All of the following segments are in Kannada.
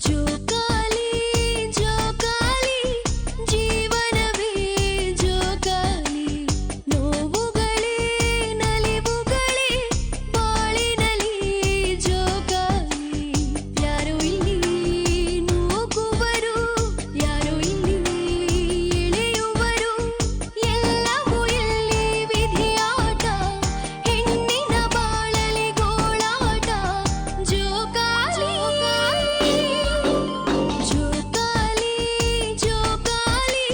ಜೋಕಾಲಿ ಜೋಕಾಲಿ ಜೀವನವೇ ಜೋಕಾಲಿ ನೋವುಗಳೇ ನಲಿವುಗಳೇ ಬಾಳಿನಲಿ ಜೋಕಾಲಿ ಯಾರು ಇಲ್ಲಿ ನೂಕುವರು ಯಾರು ಇಲ್ಲಿ ಎಳೆಯುವರು ಎಲ್ಲವೂ ಇಲ್ಲಿ ವಿಧಿಯಾಟ ಹೆಣ್ಣಿನ ಬಾಳಲಿ ಗೋಳಾಟ ಜೋಕಾಲಿ ಜೋಕಾಲಿ ಜೋಕಾಲಿ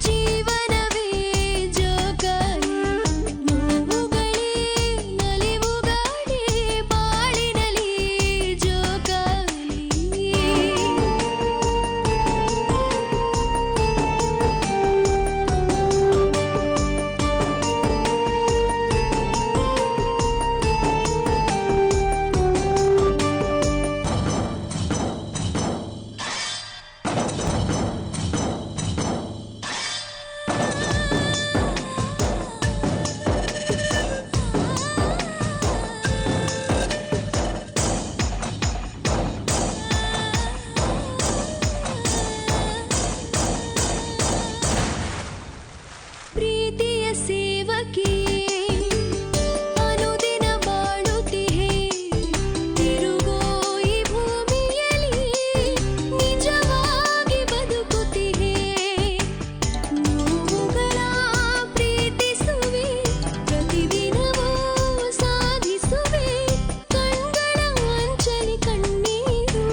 ಜೀವನವೇ ಜೋಕಾಲಿ ನೋವುಗಳೇ ನಲಿವುಗಳೇ ಬಾಳಿನಲಿ ಜೋಕಾಲಿ ಪ್ರೀತಿಯ ಸೇವಕಿ ಅನುದಿನ ಬಾಳುತ್ತಿಹೆ ತಿರುಗೋ ಈ ಭೂಮಿಯಲ್ಲಿ ನಿಜವಾಗಿ ಬದುಕುತ್ತಿಹೆ ನೋವುಗಳ ಪ್ರೀತಿಸುವೆ ಪ್ರತಿದಿನವೂ ಸಾಧಿಸುವೆ ಕಣ್ಗಳ ಅಂಚಲಿ ಕಣ್ಣೀರು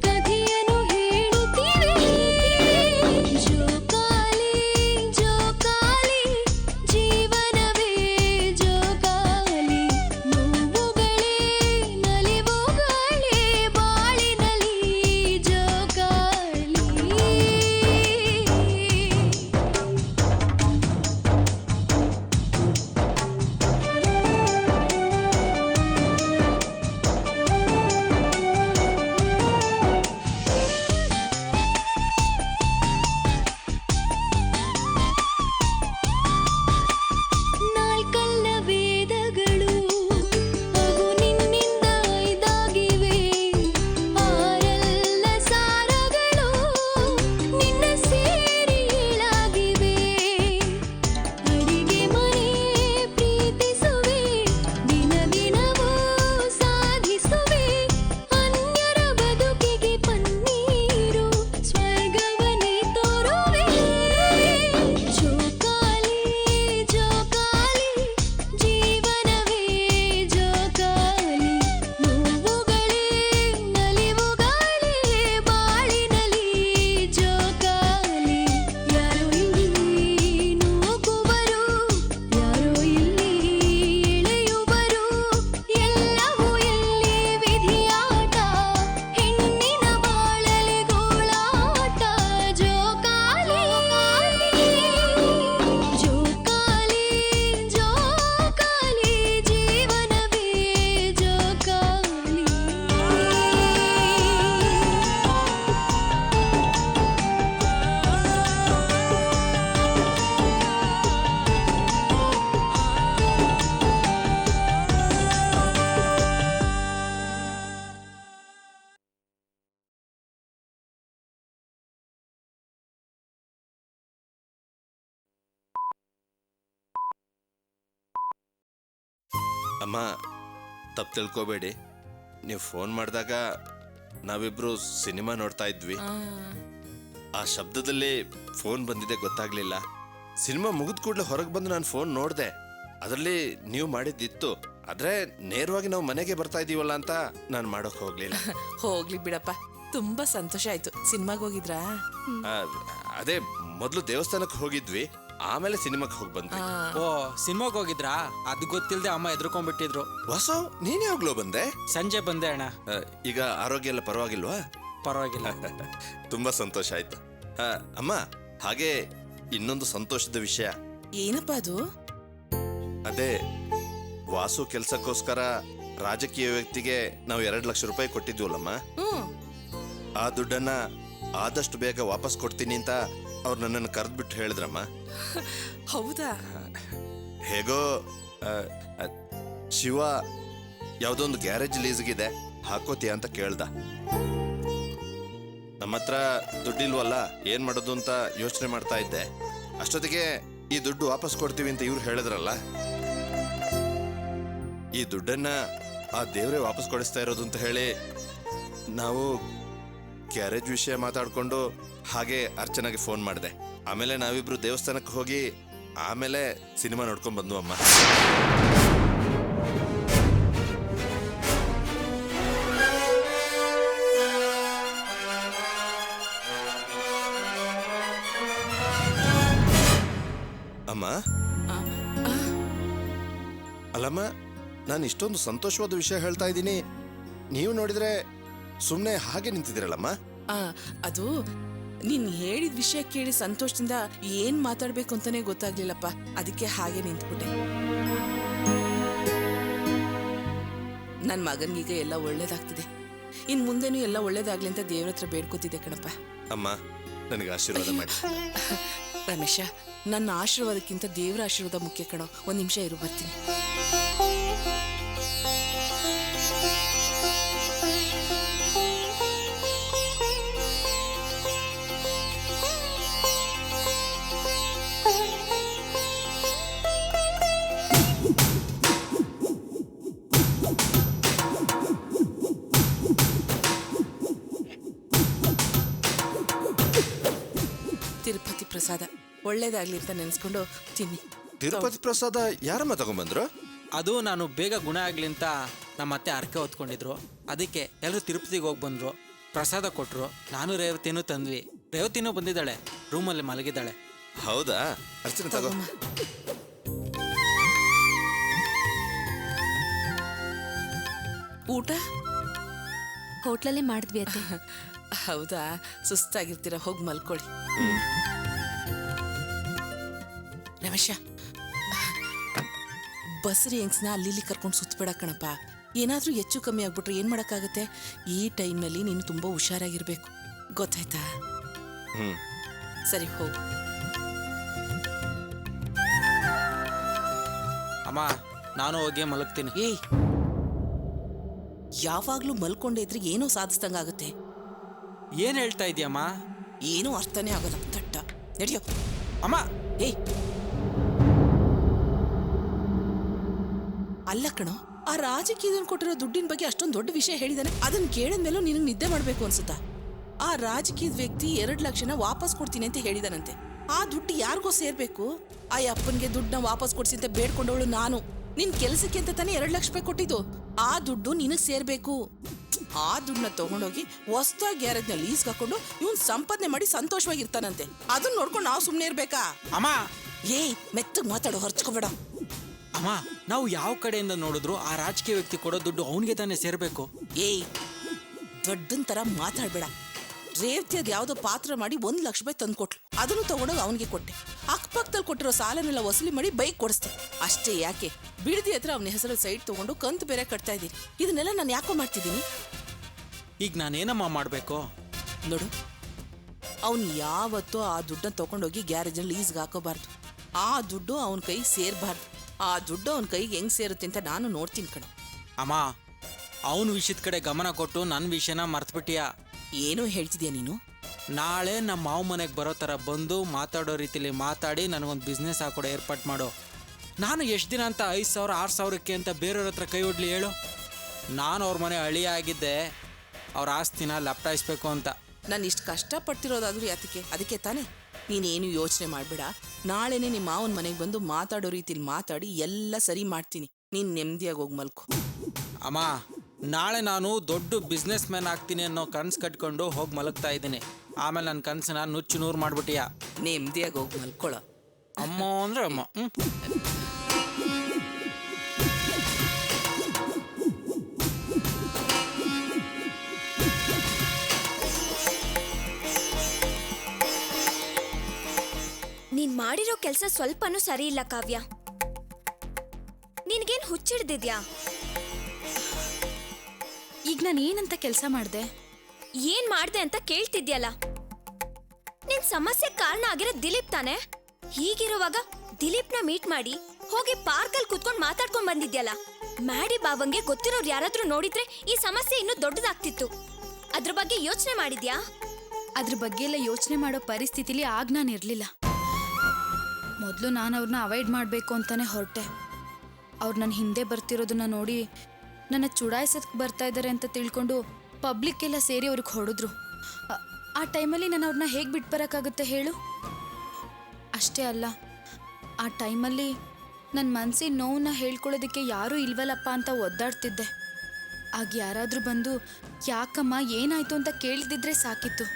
ಕಥೆಯನ್ನು ಹೇಳುತ್ತಿವೆ ಜೋಕಾಲಿ ಜೋಕಾಲಿ ಜೀವನವೇ ಜೋಕಾಲಿ ನೋವುಗಳೇ ನಲಿವುಗಳೇ ಬಾಳಿನಲಿ ಜೋಕಾಲಿ ನಾಲ್ಕಲ್ಲ ವೇದಗಳು ಅವು ನಿನ್ನಿಂದ ಐದಾಗಿವೆ ಆರಲ್ಲ ಸಾರಗಳು ನಿನ್ನ ಸೇರಿ ಏಳಾಗಿವೆ ಅಡಿಗೆ ಮನೆ ಪ್ರೀತಿಸುವೆ ದಿನ ದಿನವೂ ಸಾಧಿಸುವೆ ಅನ್ಯರ ಬದುಕಿಗೆ ಪನ್ನೀರು ಸ್ವರ್ಗವನ್ನೇ ತೋರುವೆ ಜೋಕಾಲಿ ಜೋಕಾಲಿ ಜೀವನವೇ ಜೋಕಾಲಿ ನೋವುಗಳೇ ನಲಿವುಗಳೇ ಬಾಳಿನಲಿ ಜೋಕಾಲಿ ಯಾರೋ ಇಲ್ಲಿ ನೂಕುವರು ಯಾರೋ ಇಲ್ಲಿ ಎಳೆಯುವರು ಎಲ್ಲವೂ ಇಲ್ಲಿ ವಿಧಿಯಾಟ ಹೆಣ್ಣಿನ ಬಾಳಲಿ ಗೋಳಾಟ ಜೋಕಾಲಿ ಜೋಕಾಲಿ ಜೋಕಾಲಿ ಜೀವನವೇ ಜೋಕಾಲಿ ಅಮ್ಮ ತಪ್ಪು ತಿಳ್ಕೊಬೇಡಿ, ನೀವು ಫೋನ್ ಮಾಡಿದಾಗ ನಾವಿಬ್ರು ಸಿನಿಮಾ ನೋಡ್ತಾ ಇದ್ವಿ. ಆ ಶಬ್ದದಲ್ಲಿ ಫೋನ್ ಬಂದಿದೆ ಗೊತ್ತಾಗ್ಲಿಲ್ಲ. ಸಿನಿಮಾ ಮುಗಿದ ಕೂಡಲೇ ಹೊರಗೆ ಬಂದು ನಾನು ಫೋನ್ ನೋಡಿದೆ, ಅದರಲ್ಲಿ ನೀವು ಮಾಡಿದ್ದಿತ್ತು. ಆದ್ರೆ ನೇರವಾಗಿ ನಾವು ಮನೆಗೆ ಬರ್ತಾ ಇದೀವಲ್ಲ ಅಂತ ನಾನು ಮಾಡೋಕ್ ಹೋಗ್ಲಿಲ್ಲ. ಹೋಗ್ಲಿ ಬಿಡಪ್ಪ, ತುಂಬಾ ಸಂತೋಷ ಆಯ್ತು. ಸಿನಿಮಾಗ್ ಹೋಗಿದ್ರಾ? ಆ, ಅದೇ ಮೊದಲು ದೇವಸ್ಥಾನಕ್ಕೆ ಹೋಗಿದ್ವಿ, ಆಮೇಲೆ ಸಿನಿಮಾಕ್ಕೆ ಹೋಗಿ ಬಂದ್ವಿ. ಓ ಸಿನಿಮಾಗ್ ಹೋಗಿದ್ರಾ? ಅದು ಗೊತ್ತಿಲ್ದೆ ಅಮ್ಮ ಎದ್ರುಕೊಂಡ್ಬಿಟ್ಟಿದ್ರು. ವಾಸು, ನೀನೇ ಹೋಗ್ಲೋ ಬಂದೆ? ಸಂಜೆ ಬಂದೆ ಅಣ್ಣ. ಈಗ ಆರೋಗ್ಯ ಎಲ್ಲ ಪರವಾಗಿಲ್ವಾ? ಪರವಾಗಿಲ್ಲ. ತುಂಬಾ ಸಂತೋಷ ಆಯ್ತು. ಅಮ್ಮ, ಹಾಗೆ ಇನ್ನೊಂದು ಸಂತೋಷದ ವಿಷಯ. ಏನಪ್ಪ ಅದು? ಅದೇ ವಾಸು ಕೆಲ್ಸಕ್ಕೋಸ್ಕರ ರಾಜಕೀಯ ವ್ಯಕ್ತಿಗೆ ನಾವು 2 ಲಕ್ಷ ರೂಪಾಯಿ ಕೊಟ್ಟಿದ್ವಲ್ಲಮ್ಮ, ಆ ದುಡ್ಡನ್ನ ಆದಷ್ಟು ಬೇಗ ವಾಪಸ್ ಕೊಡ್ತೀನಿ ಅಂತ ಅವ್ರು ನನ್ನನ್ನು ಕರೆದ್ಬಿಟ್ಟು ಹೇಳಿದ್ರಮ್ಮ. ಹೌದಾ? ಹೇಗೋ ಶಿವ ಯಾವುದೋ ಒಂದು ಗ್ಯಾರೇಜ್ ಲೀಸ್ಗಿದೆ, ಹಾಕೋತೀಯ ಅಂತ ಕೇಳ್ದ. ನಮ್ಮ ಹತ್ರ ದುಡ್ಡಿಲ್ವಲ್ಲ ಏನ್ ಮಾಡೋದು ಅಂತ ಯೋಚನೆ ಮಾಡ್ತಾ ಇದ್ದೆ. ಅಷ್ಟೊತ್ತಿಗೆ ಈ ದುಡ್ಡು ವಾಪಸ್ ಕೊಡ್ತೀವಿ ಅಂತ ಇವ್ರು ಹೇಳಿದ್ರಲ್ಲ. ಈ ದುಡ್ಡನ್ನ ಆ ದೇವ್ರೇ ವಾಪಸ್ ಕೊಡಿಸ್ತಾ ಇರೋದು ಅಂತ ಹೇಳಿ ನಾವು ಗ್ಯಾರೇಜ್ ವಿಷಯ ಮಾತಾಡ್ಕೊಂಡು ಹಾಗೆ ಅರ್ಚನಾಗೆ ಫೋನ್ ಮಾಡಿದೆ. ಆಮೇಲೆ ನಾವಿಬ್ರು ದೇವಸ್ಥಾನಕ್ಕೆ ಹೋಗಿ ಆಮೇಲೆ ಸಿನಿಮಾ ನೋಡ್ಕೊಂಡ್ ಬಂದ್ವು ಅಮ್ಮ. ಅಮ್ಮ ಅಲ್ಲಮ್ಮ, ನಾನು ಇಷ್ಟೊಂದು ಸಂತೋಷವಾದ ವಿಷಯ ಹೇಳ್ತಾ ಇದ್ದೀನಿ, ನೀವು ನೋಡಿದ್ರೆ ಸುಮ್ಮನೆ ಹಾಗೆ ನಿಂತಿದ್ದೀರಲ್ಲಮ್ಮ. ಅದು ನೀನ್ ಹೇಳಿದ ವಿಷಯ ಕೇಳಿ ಸಂತೋಷದಿಂದ ಏನ್ ಮಾತಾಡ್ಬೇಕು ಅಂತಾನೆ ಗೊತ್ತಾಗ್ಲಿಲ್ಲಪ್ಪ. ಅದಕ್ಕೆ ಹಾಗೆ ನಿಂತ್ಬಿಟ್ಟೆ. ನನ್ ಮಗನ್ಗೀಗ ಎಲ್ಲ ಒಳ್ಳೇದಾಗ್ತಿದೆ. ಇನ್ ಮುಂದೆನೂ ಎಲ್ಲ ಒಳ್ಳೇದಾಗ್ಲಿ ಅಂತ ದೇವ್ರ ಹತ್ರ ಬೇಡ್ಕೋತಿದ್ದೆ ಕಣಪ್ಪ. ಅಮ್ಮ, ನನಗೆ ಆಶೀರ್ವಾದ ಮಾಡಿ. ರಮೇಶ, ನನ್ನ ಆಶೀರ್ವಾದಕ್ಕಿಂತ ದೇವರ ಆಶೀರ್ವಾದ ಮುಖ್ಯ ಕಣೋ. ಒಂದ್ ನಿಮಿಷ ಇರು, ಬರ್ತೀನಿ. ತಿರುಪತಿ ಪ್ರಸಾದ ಒಳ್ಳೇದಾಗ್ಲಿ ಅಂತ ನೆನ್ಸ್ಕೊಂಡು ತಿನ್ನಿ. ತಿರುಪತಿ ಪ್ರಸಾದ ಯಾರಮ್ಮ ತಗೊಂಡ್ಬಂದ್ರು? ಅದು ನಾನು ಬೇಗ ಗುಣ ಆಗ್ಲಿ ಅಂತ ನಮ್ಮ ಅತ್ತೆ ಅರ್ಕೆ ಹೊತ್ಕೊಂಡಿದ್ರು. ಅದಕ್ಕೆ ಎಲ್ಲರೂ ತಿರುಪತಿಗೆ ಹೋಗಿ ಬಂದ್ರು, ಪ್ರಸಾದ ಕೊಟ್ರು. ನಾನು ರೇವತಿನೂ ತಂದ್ವಿ. ರೇವತಿನೂ ಬಂದಿದ್ದಾಳೆ, ರೂಮಲ್ಲಿ ಮಲಗಿದ್ದಾಳೆ. ಹೌದಾ? ಅರ್ಚನೆ ತಗೋ. ಊಟ ಹೋಟ್ಲಲ್ಲೇ ಮಾಡಿದ್ವಿ ಅತ್ತೆ. ಹೌದಾ? ಸುಸ್ತಾಗಿರ್ತೀರ, ಹೋಗಿ ಮಲ್ಕೊಳ್ಳಿ. ರಮೇಶ, ಬಸ್ರಿ ಹೆಂಗ್ಸ್ನ ಅಲ್ಲಿ ಕರ್ಕೊಂಡು ಸುತ್ತಬೇಡ ಕಣಪ್ಪ. ಏನಾದ್ರೂ ಹೆಚ್ಚು ಕಮ್ಮಿ ಆಗ್ಬಿಟ್ರೆ ಏನ್ ಮಾಡಕ್ಕಾಗತ್ತೆ? ಈ ಟೈಮ್ನಲ್ಲಿ ನೀನು ತುಂಬಾ ಹುಷಾರಾಗಿರ್ಬೇಕು, ಗೊತ್ತಾಯ್ತಾ? ಸರಿ, ಹೋಗು. ಅಮ್ಮ, ನಾನು ಹೋಗಿ ಮಲಗ್ತೀನಿ. ಏಯ್, ಯಾವಾಗ್ಲೂ ಮಲ್ಕೊಂಡೇ ಇದ್ರೆ ಏನೋ ಸಾಧಿಸ್ದಂಗಾಗುತ್ತೆ. ಏನ್ ಹೇಳ್ತಾ ಇದೀಯಮ್ಮ? ಏನೂ ಅರ್ಥನೇ ಆಗೋಲ್ಲ. ತಟ್ಟ ನಡಿಯೋ. ಅಮ್ಮ, ಏಯ್, ಅಲ್ಲ ಕಣೋ, ಆ ರಾಜಕೀಯದಲ್ಲಿ ಕೊಟ್ಟಿರೋ ದುಡ್ಡಿನ ಬಗ್ಗೆ ಅಷ್ಟೊಂದು ದೊಡ್ಡ ವಿಷಯ ಹೇಳಿದಾನೆ. ಅದನ್ನ ಕೇಳಿದ್ಮೇಲೂ ನಿನಗೆ ನಿದ್ದೆ ಮಾಡ್ಬೇಕು ಅನ್ಸುತ್ತಾ? ಆ ರಾಜಕೀಯದ ವ್ಯಕ್ತಿ 2 ಲಕ್ಷನ ವಾಪಸ್ ಕೊಡ್ತೀನಿ ಅಂತ ಹೇಳಿದಾನಂತೆ. ಆ ದುಡ್ಡು ಯಾರಿಗೋ ಸೇರ್ಬೇಕು. ಆ ಅಪ್ಪನ್ಗೆ ದುಡ್ಡನ್ನ ವಾಪಸ್ ಕೊಡ್ಸಿ ಅಂತ ಬೇಡ್ಕೊಂಡವಳು ನಾನು. ನಿನ್ ಕೆಲ್ಸಕ್ಕೆ ಅಂತ ತಾನೇ 2 ಲಕ್ಷ ರೂಪಾಯಿ ಕೊಟ್ಟಿದ್ದು. ಆ ದುಡ್ಡು ನಿನಗ್ ಸೇರ್ಬೇಕು. ಆ ದುಡ್ಡನ್ನ ತಗೊಂಡೋಗಿ ಹೊಸ ಗ್ಯಾರೇಜ್ ನಲ್ಲಿ ಲೀಸ್ ಹಾಕೊಂಡು ಇವನ್ ಸಂಪಾದನೆ ಮಾಡಿ ಸಂತೋಷವಾಗಿರ್ತಾನಂತೆ. ಅದನ್ನ ನೋಡ್ಕೊಂಡು ನಾವು ಸುಮ್ನೆ ಇರ್ಬೇಕಾ? ಅಮ್ಮ, ಏಯ್, ಮೆತ್ತಗ್ ಮಾತಾಡೋ, ಹೊರ್ಚ್ಕೋಬೇಡ. ಅಮ್ಮ, ನಾವು ಯಾವ ಕಡೆಯಿಂದ ನೋಡಿದ್ರು ಆ ರಾಜಕೀಯ ವ್ಯಕ್ತಿ ಕೊಡೋ ದುಡ್ಡು ಅವನಿಗೆ ತಾನೇ ಸೇರ್ಬೇಕು. ಏಯ್, ದೊಡ್ಡನ್ ತರ ಮಾತಾಡ್ಬೇಡ. ರೇವತಿ ಅದ್ ಯಾವ್ದೋ ಪಾತ್ರ ಮಾಡಿ 1 ಲಕ್ಷ ರೂಪಾಯಿ ತಂದು ಕೊಟ್ಲು. ಅದನ್ನು ತಗೊಂಡೋಗಿ ಅವನಿಗೆ ಕೊಟ್ಟೆ. ಅಕ್ಕಪಕ್ಕದಲ್ಲಿ ಕೊಟ್ಟಿರೋ ಸಾಲನೆಲ್ಲ ವಸೂಲಿ ಮಾಡಿ ಬೈಕ್ ಕೊಡಿಸ್ತೆ. ಅಷ್ಟೇ ಯಾಕೆ, ಬಿಡದಿ ಹತ್ರ ಅವನ ಹೆಸರಲ್ಲಿ ಸೈಡ್ ತಗೊಂಡು ಕಂತು ಬೇರೆ ಕಟ್ತಾ ಇದ್ದೀನಿ. ಇದನ್ನೆಲ್ಲ ನಾನು ಯಾಕೋ ಮಾಡ್ತಿದ್ದೀನಿ? ಈಗ ನಾನೇನಮ್ಮ ಮಾಡ್ಬೇಕು? ನೋಡು, ಅವನು ಯಾವತ್ತೂ ಆ ದುಡ್ಡನ್ನ ತಗೊಂಡೋಗಿ ಗ್ಯಾರೇಜಲ್ಲಿ ಲೀಸ್ಗೆ ಹಾಕೋಬಾರ್ದು. ಆ ದುಡ್ಡು ಅವನ ಕೈ ಸೇರ್ಬಾರ್ದು. ಆ ದುಡ್ಡು ಅವನ ಕೈಗೆ ಹೆಂಗ್ ಸೇರುತ್ತೆ ಅಂತ ನಾನು ನೋಡ್ತೀನಿ ಕಣೋ. ಅಮ್ಮ, ಅವನ ವಿಷಯದ ಕಡೆ ಗಮನ ಕೊಟ್ಟು ನನ್ನ ವಿಷಯನ ಮರ್ತ್ಬಿಟ್ಟಿಯಾ? ಏನೋ ಹೇಳ್ತಿದ್ಯಾ ನೀನು? ನಾಳೆ ನಮ್ಮ ಮಾವ ಮನೆಗೆ ಬರೋ ಥರ ಬಂದು ಮಾತಾಡೋ ರೀತಿಲಿ ಮಾತಾಡಿ ನನಗೊಂದು ಬಿಸ್ನೆಸ್ ಹಾಕೊಡೋ ಏರ್ಪಾಟ್ ಮಾಡು. ನಾನು ಎಷ್ಟು ದಿನ ಅಂತ 5,000 6,000ಕ್ಕೆ ಅಂತ ಬೇರೆಯವ್ರ ಹತ್ರ ಕೈ ಹೊಡ್ಲಿ ಹೇಳು? ನಾನು ಅವ್ರ ಮನೆ ಅಳಿಯ ಆಗಿದ್ದೆ ಅವ್ರ ಆಸ್ತಿನ ಲಪ್ಟಾಯಿಸ್ಬೇಕು ಅಂತ. ನಾನು ಇಷ್ಟು ಕಷ್ಟಪಡ್ತಿರೋದಾದ್ರೂ ಯಾತಕ್ಕೆ? ಅದಕ್ಕೆ ತಾನೇ. ನೀನೇನು ಯೋಚನೆ ಮಾಡಬೇಡ. ನಾಳೆನೇ ನಿಮ್ಮ ಮಾವನ ಮನೆಗೆ ಬಂದು ಮಾತಾಡೋ ರೀತಿಲಿ ಮಾತಾಡಿ ಎಲ್ಲ ಸರಿ ಮಾಡ್ತೀನಿ. ನೀನು ನೆಮ್ಮದಿಯಾಗಿ ಹೋಗಿ ಮಲ್ಕೊ. ಅಮ್ಮ, ನಾಳೆ ನಾನು ದೊಡ್ಡ ಬಿಸ್ನೆಸ್ ಮ್ಯಾನ್ ಆಗ್ತೀನಿ ಅನ್ನೋ ಕನ್ಸು ಕಟ್ಕೊಂಡು ಹೋಗಿ ಮಲಗ್ತಾ ಇದ್ದೀನಿ. ಆಮೇಲೆ ನನ್ನ ಕನಸನ್ನ ನುಚ್ಚು ನೂರು ಮಾಡ್ಬಿಟ್ಟಿಯಾ. ನೆಮ್ಮದಿಯಾಗಿ ಹೋಗಿ ಮಲ್ಕೊಳ್ಳೋ. ಅಮ್ಮ ಅಂದ್ರೆ ಅಮ್ಮ. ನೀನ್ ಮಾಡಿರೋ ಕೆಲಸ ಸ್ವಲ್ಪನೂ ಸರಿ ಇಲ್ಲ ಕಾವ್ಯ. ನಿನ್ಗೇನ್ ಹುಚ್ಚಿಡ್ದಿದ್ಯಾ? ಈಗ ನಾನು ಏನಂತ ಕೆಲಸ ಮಾಡಿದೆ? ಏನ್ ಮಾಡ್ದೆ ಅಂತ ಕೇಳ್ತಿದ್ಯಲ್ಲ. ನಿನ್ ಸಮಸ್ಯೆ ಕಾರಣ ಆಗಿರೋ ದಿಲೀಪ್ ತಾನೆ. ಹೀಗಿರುವಾಗ ದಿಲೀಪ್ನ ಮೀಟ್ ಮಾಡಿ ಹೋಗಿ ಪಾರ್ಕಲ್ಲಿ ಕುತ್ಕೊಂಡು ಮಾತಾಡ್ಕೊಂಡ್ ಬಂದಿದ್ಯಲ್ಲ. ಮ್ಯಾಡಿ ಬಾವಂಗೆ ಗೊತ್ತಿರೋರು ಯಾರಾದ್ರೂ ನೋಡಿದ್ರೆ ಈ ಸಮಸ್ಯೆ ಇನ್ನೂ ದೊಡ್ಡದಾಗ್ತಿತ್ತು. ಅದ್ರ ಬಗ್ಗೆ ಯೋಚನೆ ಮಾಡಿದ್ಯಾ? ಅದ್ರ ಬಗ್ಗೆ ಎಲ್ಲ ಯೋಚನೆ ಮಾಡೋ ಪರಿಸ್ಥಿತಿಲಿ ಆಗ ನಾನು ಇರಲಿಲ್ಲ. ಮೊದಲು ನಾನು ಅವ್ರನ್ನ ಅವಾಯ್ಡ್ ಮಾಡಬೇಕು ಅಂತಾನೆ ಹೊರಟೆ. ಅವ್ರು ನನ್ನ ಹಿಂದೆ ಬರ್ತಿರೋದನ್ನ ನೋಡಿ ನನ್ನ ಚುಡಾಯಿಸೋದಕ್ಕೆ ಬರ್ತಾ ಇದ್ದಾರೆ ಅಂತ ತಿಳ್ಕೊಂಡು ಪಬ್ಲಿಕ್ ಎಲ್ಲ ಸೇರಿ ಅವ್ರಿಗೆ ಹೊಡೆದ್ರು. ಆ ಟೈಮಲ್ಲಿ ನಾನು ಅವ್ರನ್ನ ಹೇಗೆ ಬಿಟ್ಟು ಬರೋಕ್ಕಾಗುತ್ತೆ ಹೇಳು? ಅಷ್ಟೇ ಅಲ್ಲ, ಆ ಟೈಮಲ್ಲಿ ನನ್ನ ಮನಸ್ಸಿನ ನೋವನ್ನ ಹೇಳ್ಕೊಳ್ಳೋದಕ್ಕೆ ಯಾರೂ ಇಲ್ವಲ್ಲಪ್ಪ ಅಂತ ಒದ್ದಾಡ್ತಿದ್ದೆ. ಆಗ ಯಾರಾದರೂ ಬಂದು ಯಾಕಮ್ಮ ಏನಾಯ್ತು ಅಂತ ಕೇಳಿದಿದ್ರೆ ಸಾಕಿತ್ತು.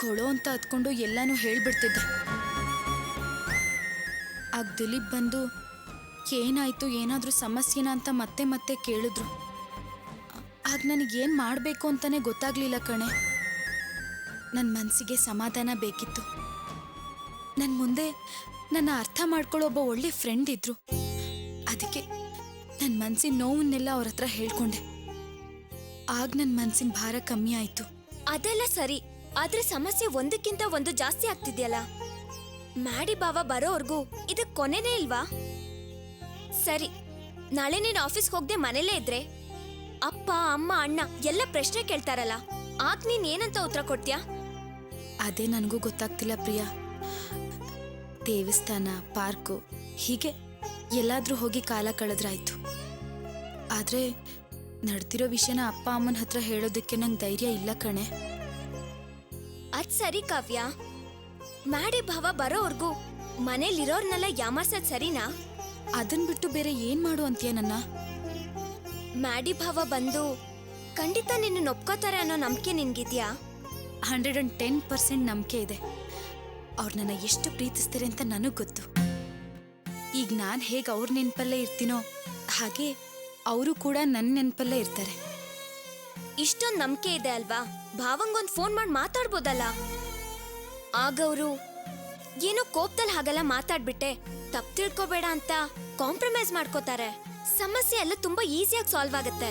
ಕೊಳೋ ಅಂತ ಹತ್ಕೊಂಡು ಎಲ್ಲನೂ ಹೇಳ್ಬಿಡ್ತಿದ್ದೆ. ಆಗ ದಿಲೀಪ್ ಬಂದು ಏನಾಯ್ತು, ಏನಾದರೂ ಸಮಸ್ಯೆನಾ ಅಂತ ಮತ್ತೆ ಮತ್ತೆ ಕೇಳಿದ್ರು. ಆಗ ನನಗೇನು ಮಾಡಬೇಕು ಅಂತಲೇ ಗೊತ್ತಾಗ್ಲಿಲ್ಲ ಕಣೆ. ನನ್ನ ಮನಸ್ಸಿಗೆ ಸಮಾಧಾನ ಬೇಕಿತ್ತು. ನನ್ನ ಮುಂದೆ ನನ್ನ ಅರ್ಥ ಮಾಡ್ಕೊಳ್ಳೋ ಒಬ್ಬ ಒಳ್ಳೆ ಫ್ರೆಂಡ್ ಇದ್ರು. ಅದಕ್ಕೆ ನನ್ನ ಮನಸ್ಸಿನ ನೋವನ್ನೆಲ್ಲ ಅವ್ರ ಹತ್ರ ಹೇಳ್ಕೊಂಡೆ. ಆಗ ನನ್ನ ಮನಸ್ಸಿನ ಭಾರ ಕಮ್ಮಿ ಆಯಿತು. ಅದೆಲ್ಲ ಸರಿ, ಆದ್ರೆ ಸಮಸ್ಯೆ ಒಂದಕ್ಕಿಂತ ಒಂದು ಜಾಸ್ತಿ ಆಗ್ತಿದ್ಯಲ್ಲ. ಮ್ಯಾಡಿ ಬಾವ ಬರೋವರೆಗೂ ಇದಕ್ ಕೊನೆನೇ ಇಲ್ವಾ? ಸರಿ, ನಾಳೆ ನೀನು ಆಫೀಸ್ಗೆ ಹೋಗದೆ ಮನೇಲೇ ಇದ್ರೆ ಅಪ್ಪ ಅಮ್ಮ ಅಣ್ಣ ಎಲ್ಲ ಪ್ರಶ್ನೆ ಕೇಳ್ತಾರಲ್ಲ, ಆಗ ನೀನ್ ಏನಂತ ಉತ್ತರ ಕೊಡ್ತೀಯಾ? ಅದೇ ನನಗೂ ಗೊತ್ತಾಗ್ತಿಲ್ಲ ಪ್ರಿಯಾ. ದೇವಸ್ಥಾನ, ಪಾರ್ಕು ಹೀಗೆ ಎಲ್ಲಾದ್ರೂ ಹೋಗಿ ಕಾಲ ಕಳೆದ್ರಾಯ್ತು. ಆದರೆ ನಡೆದಿರೋ ವಿಷಯನ ಅಪ್ಪ ಅಮ್ಮನ ಹತ್ರ ಹೇಳೋದಕ್ಕೆ ನಂಗೆ ಧೈರ್ಯ ಇಲ್ಲ ಕಣೆ. ಅದ್ ಸರಿ ಕಾವ್ಯ, ಮ್ಯಾಡಿ ಭಾವ ಬರೋವರೆಗೂ ಮನೇಲಿರೋರ್ನೆಲ್ಲ ಯಾಮಾರ್ಸೋದ್ ಸರಿನಾ? ಅದನ್ ಬಿಟ್ಟು ಬೇರೆ ಏನ್ ಮಾಡು ಅಂತೀಯ ನನ್ನ? ಮ್ಯಾಡಿ ಭಾವ ಬಂದು ಖಂಡಿತ ನಿನ್ನ ಒಪ್ಕೋತಾರೆ ಅನ್ನೋ ನಂಬಿಕೆ ನಿನ್ಗಿದ್ಯಾ? 110% ನಂಬಿಕೆ ಇದೆ. ಅವ್ರು ನನ್ನ ಎಷ್ಟು ಪ್ರೀತಿಸ್ತಾರೆ ಅಂತ ನನಗೆ ಗೊತ್ತು. ಈಗ ನಾನು ಹೇಗೆ ಅವ್ರ ನೆನಪಲ್ಲೇ ಇರ್ತೀನೋ ಹಾಗೆ ಅವರು ಕೂಡ ನನ್ನ ನೆನಪಲ್ಲೇ ಇರ್ತಾರೆ. ಇಷ್ಟೊಂದು ನಂಬಿಕೆ ಇದೆ ಅಲ್ವಾ? ಭಾವಂಗೊಂದು ಫೋನ್ ಮಾಡಿ ಮಾತಾಡ್ಬೋದಲ್ಲ. ಆಗ ಅವರು ಏನೋ ಕೋಪದಲ್ಲಿ ಹಾಗೆಲ್ಲ ಮಾತಾಡ್ಬಿಟ್ಟೆ ತಪ್ಪು ತಿಳ್ಕೊಬೇಡ ಅಂತ ಕಾಂಪ್ರಮೈಸ್ ಮಾಡ್ಕೋತಾರೆ. ಸಮಸ್ಯೆ ಎಲ್ಲ ತುಂಬಾ ಈಸಿಯಾಗಿ ಸಾಲ್ವ್ ಆಗತ್ತೆ.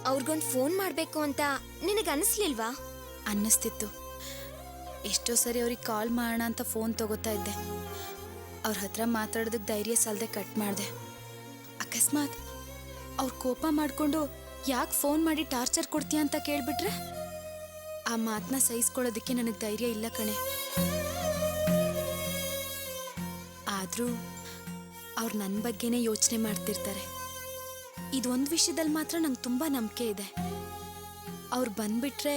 ಅವ್ರಿಗೊಂದು ಫೋನ್ ಮಾಡ್ಬೇಕು ಅಂತ ನಿನಗೆ ಅನಿಸ್ಲಿಲ್ವಾ? ಅನ್ನಿಸ್ತಿತ್ತು. ಎಷ್ಟೋ ಸರಿ ಅವ್ರಿಗೆ ಕಾಲ್ ಮಾಡೋಣ ಅಂತ ಫೋನ್ ತಗೋತಾ ಇದ್ದೆ. ಅವ್ರ ಹತ್ರ ಮಾತಾಡೋದಕ್ಕೆ ಧೈರ್ಯ ಸಾಲದೆ ಕಟ್ ಮಾಡಿದೆ. ಅಕಸ್ಮಾತ್ ಅವ್ರು ಕೋಪ ಮಾಡಿಕೊಂಡು ಯಾಕೆ ಫೋನ್ ಮಾಡಿ ಟಾರ್ಚರ್ ಕೊಡ್ತೀಯ ಅಂತ ಕೇಳ್ಬಿಟ್ರೆ ಆ ಮಾತನ್ನ ಸಹಿಸ್ಕೊಳ್ಳೋದಕ್ಕೆ ನನಗೆ ಧೈರ್ಯ ಇಲ್ಲ ಕಣೆ. ಆದರೂ ಅವ್ರು ನನ್ನ ಬಗ್ಗೆನೇ ಯೋಚನೆ ಮಾಡ್ತಿರ್ತಾರೆ. ಇದೊಂದು ವಿಷಯದಲ್ಲಿ ಮಾತ್ರ ನಂಗೆ ತುಂಬ ನಂಬಿಕೆ ಇದೆ. ಅವ್ರು ಬಂದ್ಬಿಟ್ರೆ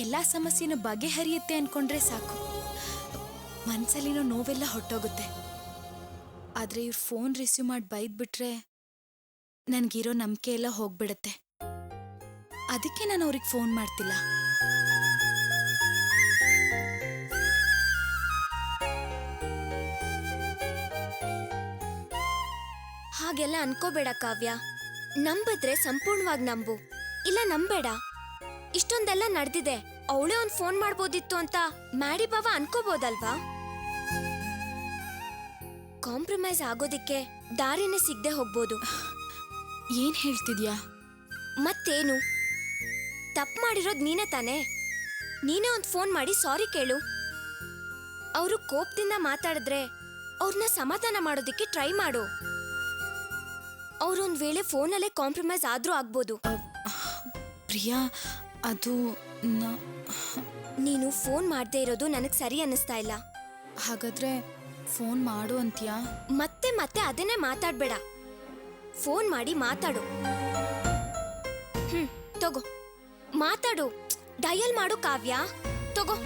ಎಲ್ಲ ಸಮಸ್ಯೆನೂ ಬಗೆಹರಿಯುತ್ತೆ ಅನ್ಕೊಂಡ್ರೆ ಸಾಕು. ಮನಸ್ಸಲ್ಲಿನೋ ನೋವೆಲ್ಲ ಹೊಟ್ಟೋಗುತ್ತೆ. ಆದರೆ ಇವ್ರು ಫೋನ್ ರಿಸೀವ್ ಮಾಡಿ ಬೈದ್ಬಿಟ್ರೆ ನನಗಿರೋ ನಂಬಿಕೆ ಎಲ್ಲ ಹೋಗ್ಬಿಡತ್ತೆ. ಅದಕ್ಕೆ ನಾನು ಅವ್ರಿಗೆ ಫೋನ್ ಮಾಡ್ತಿಲ್ಲ. ಹಾಗೆಲ್ಲ ಅನ್ಕೋಬೇಡ ಕಾವ್ಯ. ನಂಬಿದ್ರೆ ಸಂಪೂರ್ಣವಾಗಿ ನಂಬು, ಇಲ್ಲ ನಂಬೇಡ. ಇಷ್ಟೊಂದೆಲ್ಲ ನಡೆದಿದೆ, ಅವಳೇ ಒಂದು ಫೋನ್ ಮಾಡ್ಬೋದಿತ್ತು ಅಂತ ಮ್ಯಾಡಿ ಬಾವ ಅನ್ಕೋಬೋದಲ್ವಾ? ಕಾಂಪ್ರಮೈಸ್ ಆಗೋದಿಕ್ಕೆ ದಾರಿನೇ ಸಿಗದೆ ಹೋಗ್ಬೋದು. ಏನ್ ಹೇಳ್ತಿದ್ಯಾ? ಮತ್ತೇನು, ತಪ್ಪು ಮಾಡಿರೋದು ನೀನೇ ತಾನೇ. ನೀನೇ ಒಂದು ಫೋನ್ ಮಾಡಿ ಸಾರಿ ಕೇಳು. ಅವರು ಕೋಪದಿಂದ ಮಾತಾಡಿದ್ರೆ ಅವ್ರನ್ನ ಸಮಾಧಾನ ಮಾಡೋದಿಕ್ಕೆ ಟ್ರೈ ಮಾಡು. ಅವ್ರೊಂದ್ ವೇಳೆ ಫೋನಲ್ಲೇ ಕಾಂಪ್ರಮೈಸ್ ಆದ್ರೂ ಆಗ್ಬೋದು. ಪ್ರಿಯಾ, ಅದು ನೀನು ಫೋನ್ ಮಾಡದೇ ಇರೋದು ನನಗೆ ಸರಿ ಅನ್ನಿಸ್ತಾ ಇಲ್ಲ. ಹಾಗಾದ್ರೆ ಫೋನ್ ಮಾಡು ಅಂತೀಯಾ? ಮತ್ತೆ ಮತ್ತೆ ಅದನ್ನೇ ಮಾತಾಡ್ಬೇಡ. ಫೋನ್ ಮಾಡಿ ಮಾತಾಡು. ತಗೋ ಮಾತಾಡು. ಡಯಲ್ ಮಾಡು ಕಾವ್ಯ, ತಗೋ.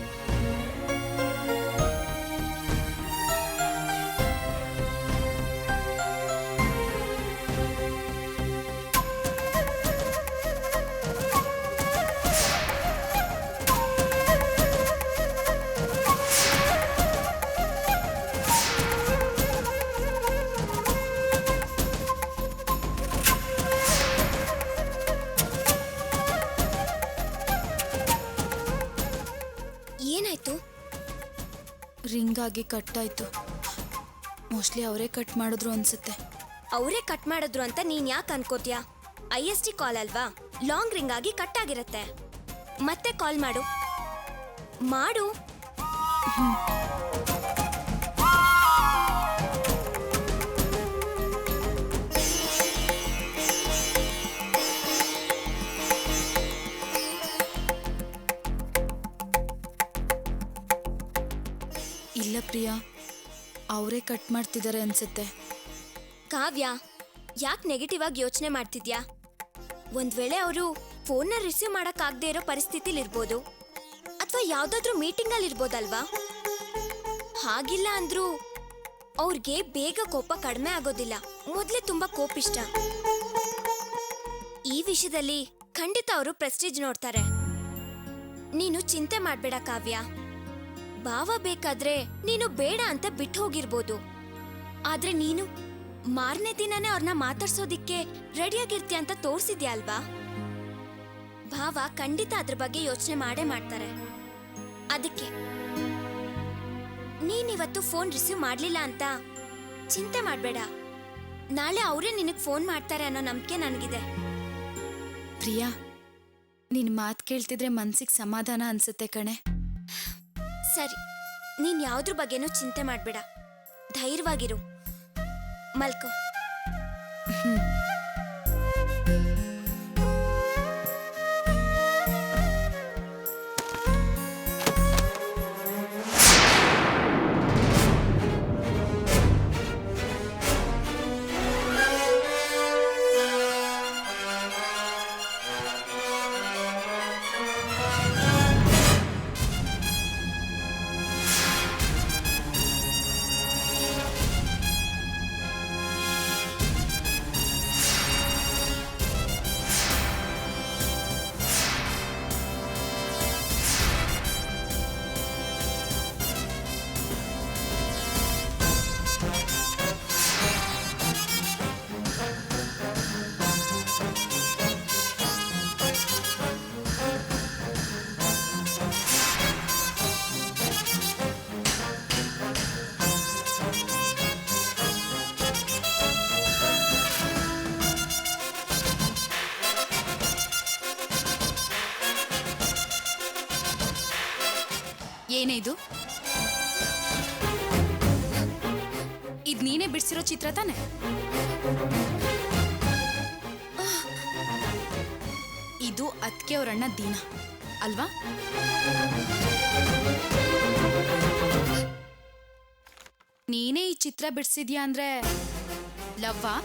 ಏನಾಯ್ತು? ರಿಂಗ್ ಆಗಿ ಕಟ್ ಆಯ್ತು. ಮೋಸ್ಟ್ಲಿ ಅವರೇ ಕಟ್ ಮಾಡಿದ್ರು ಅನ್ಸುತ್ತೆ. ಅವರೇ ಕಟ್ ಮಾಡಿದ್ರು ಅಂತ ನೀನ್ ಯಾಕೆ ಅನ್ಕೋತೀಯ? IST ಕಾಲ್ ಅಲ್ವಾ, ಲಾಂಗ್ ರಿಂಗ್ ಆಗಿ ಕಟ್ ಆಗಿರತ್ತೆ. ಮತ್ತೆ ಕಾಲ್ ಮಾಡು ಮಾಡು. ಪ್ರಿಯಾ, ಅವರೇ ಕಟ್ ಮಾಡ್ತಿದ್ದಾರೆ ಅನ್ಸುತ್ತೆ. ಕಾವ್ಯ, ಯಾಕೆ ನೆಗೆಟಿವ್ ಆಗಿ ಯೋಚನೆ ಮಾಡ್ತಿದ್ಯಾ? ಒಂದ್ ವೇಳೆ ಅವರು ಫೋನ್ನ ರಿಸೀವ್ ಮಾಡಕ್ಕಾಗದೇ ಇರೋ ಪರಿಸ್ಥಿತಿಲಿ ಇರ್ಬೋದು, ಅಥವಾ ಯಾವ್ದಾದ್ರೂ ಮೀಟಿಂಗ್ ಅಲ್ಲಿ ಇರ್ಬೋದಲ್ವಾ? ಹಾಗಿಲ್ಲ ಅಂದ್ರೂ ಅವ್ರಿಗೆ ಬೇಗ ಕೋಪ ಕಡಿಮೆ ಆಗೋದಿಲ್ಲ. ಮೊದ್ಲೇ ತುಂಬಾ ಕೋಪಿಷ್ಟ. ಈ ವಿಷಯದಲ್ಲಿ ಖಂಡಿತ ಅವರು ಪ್ರೆಸ್ಟೀಜ್ ನೋಡ್ತಾರೆ. ನೀನು ಚಿಂತೆ ಮಾಡ್ಬೇಡ ಕಾವ್ಯ. ಭಾವ ಬೇಕಾದ್ರೆ ನೀನು ಬೇಡ ಅಂತ ಬಿಟ್ಟು ಹೋಗಿರ್ಬೋದು, ಆದ್ರೆ ನೀನು ಮಾರನೇ ದಿನನೇ ಅವ್ರನ್ನ ಮಾತಾಡ್ಸೋದಿಕ್ಕೆ ರೆಡಿಯಾಗಿರ್ತೀಯ ಅಂತ ತೋರ್ಸಿದ್ಯಾ ಅಲ್ವಾ? ಭಾವ ಖಂಡಿತ ಅದ್ರ ಬಗ್ಗೆ ಯೋಚನೆ ಮಾಡೇ ಮಾಡ್ತಾರೆ. ಅದಕ್ಕೆ ನೀನಿವತ್ತು ಫೋನ್ ರಿಸೀವ್ ಮಾಡ್ಲಿಲ್ಲ ಅಂತ ಚಿಂತೆ ಮಾಡ್ಬೇಡ. ನಾಳೆ ಅವರೇ ನಿನಗ್ ಫೋನ್ ಮಾಡ್ತಾರೆ ಅನ್ನೋ ನಂಬಿಕೆ ನನಗಿದೆ. ಪ್ರಿಯಾ, ನಿನ್ ಮಾತು ಕೇಳ್ತಿದ್ರೆ ಮನ್ಸಿಗೆ ಸಮಾಧಾನ ಅನ್ಸುತ್ತೆ ಕಣೆ. ಸರಿ, ನೀನ್ ಯಾವ್ದ್ರ ಬಗ್ಗೆನೂ ಚಿಂತೆ ಮಾಡ್ಬೇಡ, ಧೈರ್ಯವಾಗಿರು, ಮಲ್ಕೋ. ಏನೇ ಇದು? ಇದ್ ನೀನೇ ಬಿಡ್ಸಿರೋ ಚಿತ್ರ ತಾನೆ? ಇದು ಅದ್ಕೆ ಅವ್ರಣ್ಣ ದೀನ ಅಲ್ವಾ? ನೀನೇ ಈ ಚಿತ್ರ ಬಿಡ್ಸಿದ್ಯಾ ಅಂದ್ರೆ ಲವ್ವಾ?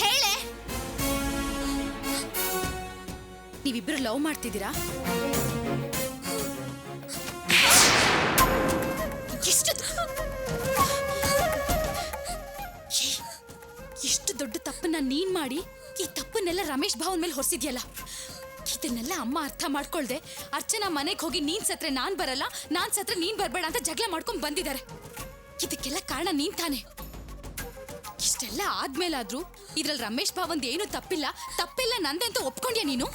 ಹೇಳೆ, ನೀವಿಬ್ರು ಲವ್ ಮಾಡ್ತಿದ್ದೀರಾ? ಎಷ್ಟು ದೊಡ್ಡ ತಪ್ಪನ್ನ ನೀನ್ ಮಾಡಿ ಈ ತಪ್ಪನ್ನೆಲ್ಲ ರಮೇಶ್ ಭಾವನ್ ಮೇಲೆ ಹೊರಿಸಿದ್ಯಲ್ಲ. ಇದನ್ನೆಲ್ಲ ಅಮ್ಮ ಅರ್ಥ ಮಾಡ್ಕೊಳ್ದೆ ಅರ್ಚನಾ ಮನೆಗೆ ಹೋಗಿ ನೀನ್ ಸತ್ರೆ ನಾನ್ ಬರಲ್ಲ, ನಾನ್ ಸತ್ರೆ ನೀನ್ ಬರ್ಬೇಡ ಅಂತ ಜಗಳ ಮಾಡ್ಕೊಂಡ್ ಬಂದಿದ್ದಾರೆ. ಇದಕ್ಕೆಲ್ಲ ಕಾರಣ ನೀನ್ ತಾನೆ. ಇಷ್ಟೆಲ್ಲ ಆದ್ಮೇಲಾದ್ರೂ ಇದ್ರಲ್ಲಿ ರಮೇಶ್ ಭಾವಂದ್ ಏನು ತಪ್ಪಿಲ್ಲ, ತಪ್ಪಿಲ್ಲ ನಂದಂತೂ ಒಪ್ಕೊಂಡ್ಯಾ ನೀನು?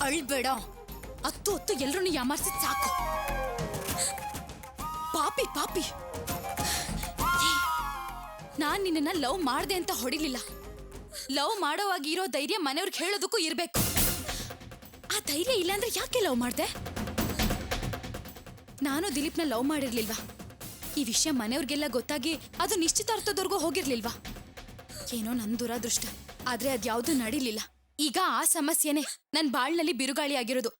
ಅಳ್ಬೇಡ, ಹತ್ತು ಹೊತ್ತು ಎಲ್ರೂ ಯಾಮಾರ್ಸಿದ್ ಸಾಕು. ಪಾಪಿ ಪಾಪಿ, ನಾನ್ ನಿನ್ನ ಲವ್ ಮಾಡ್ದೆ ಅಂತ ಹೊಡಿಲಿಲ್ಲ. ಲವ್ ಮಾಡೋವಾಗಿ ಇರೋ ಧೈರ್ಯ ಮನೆಯವ್ರಿಗೆ ಹೇಳೋದಕ್ಕೂ ಇರ್ಬೇಕು. ಆ ಧೈರ್ಯ ಇಲ್ಲ ಅಂದ್ರೆ ಯಾಕೆ ಲವ್ ಮಾಡ್ದೆ? ನಾನು ದಿಲೀಪ್ನ ಲವ್ ಮಾಡಿರ್ಲಿಲ್ವಾ? ಈ ವಿಷಯ ಮನೆಯವ್ರಿಗೆಲ್ಲ ಗೊತ್ತಾಗಿ ಅದು ನಿಶ್ಚಿತಾರ್ಥದವರೆಗೂ ಹೋಗಿರ್ಲಿಲ್ವಾ? ಏನೋ ನನ್ ದುರಾದೃಷ್ಟ. ಆದ್ರೆ ಅದ್ಯಾವುದೂ ನಡೀಲಿಲ್ಲ. ಈಗ ಆ ಸಮಸ್ಯೆನೆ ನನ್ ಬಾಳ್ನಲ್ಲಿ ಬಿರುಗಾಳಿ ಆಗಿರೋದು.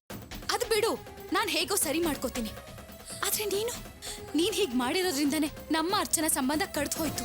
ಅದು ಬಿಡು, ನಾನ್ ಹೇಗೋ ಸರಿ ಮಾಡ್ಕೋತೀನಿ. ಆದ್ರೆ ನೀನ್ ಹೀಗ್ ಮಾಡಿರೋದ್ರಿಂದನೇ ನಮ್ಮ ಅರ್ಚನಾ ಸಂಬಂಧ ಕಡ್ದು ಹೋಯ್ತು.